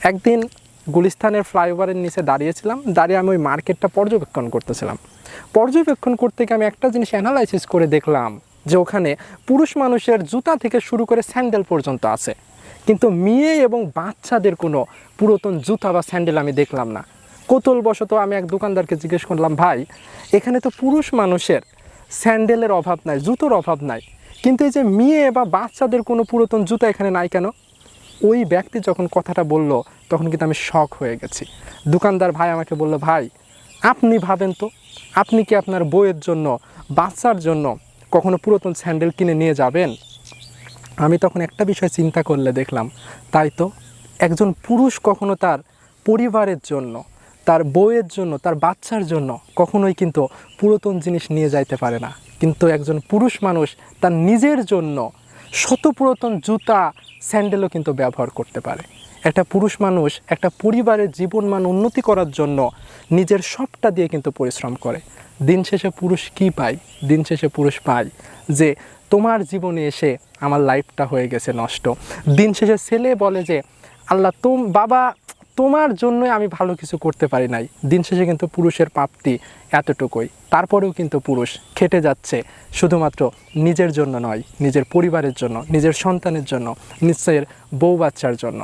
একদিন গুলিস্তানের ফ্লাইওভারের নিচে দাঁড়িয়েছিলাম, দাঁড়িয়ে আমি ওই মার্কেটটা পর্যবেক্ষণ করতেছিলাম। পর্যবেক্ষণ করতে গিয়ে আমি একটা জিনিস অ্যানালাইসিস করে দেখলাম যে ওখানে পুরুষ মানুষের জুতা থেকে শুরু করে স্যান্ডেল পর্যন্ত আছে, কিন্তু মেয়ে এবং বাচ্চাদের কোনো পুরাতন জুতা বা স্যান্ডেল আমি দেখলাম না। কৌতূহলবশত আমি এক দোকানদারকে জিজ্ঞেস করলাম, ভাই এখানে তো পুরুষ মানুষের স্যান্ডেলের অভাব নাই, জুতোর অভাব নাই, কিন্তু এই যে মেয়ে বা বাচ্চাদের কোনো পুরাতন জুতা এখানে নাই কেন? ওই ব্যক্তি যখন কথাটা বলল তখন কিন্তু আমি শক হয়ে গেছি। দোকানদার ভাই আমাকে বলল, ভাই আপনি ভাবেন তো, আপনি কি আপনার বউয়ের জন্য, বাচ্চার জন্য কখনো পুরাতন স্যান্ডেল কিনে নিয়ে যাবেন? আমি তখন একটা বিষয় চিন্তা করলে দেখলাম, তাই তো, একজন পুরুষ কখনো তার পরিবারের জন্য, তার বউয়ের জন্য, তার বাচ্চার জন্য কখনোই কিন্তু পুরাতন জিনিস নিয়ে যাইতে পারে না, কিন্তু একজন পুরুষ মানুষ তার নিজের জন্য শত পুরাতন জুতা স্যান্ডেলও কিন্তু ব্যবহার করতে পারে। একটা পুরুষ মানুষ একটা পরিবারের জীবনমান উন্নতি করার জন্য নিজের সবটা দিয়ে কিন্তু পরিশ্রম করে। দিন শেষে পুরুষ কী পায়? দিন শেষে পুরুষ পায় যে তোমার জীবনে এসে আমার লাইফটা হয়ে গেছে নষ্ট। দিন শেষে ছেলে বলে যে আল্লাহ বাবা তোমার জন্যই আমি ভালো কিছু করতে পারি নাই। দিন শেষে কিন্তু পুরুষের প্রাপ্তি এতটুকুই। তারপরেও কিন্তু পুরুষ খেটে যাচ্ছে শুধুমাত্র নিজের জন্য নয়, নিজের পরিবারের জন্য, নিজের সন্তানের জন্য, নিজের বউ বাচ্চার জন্য।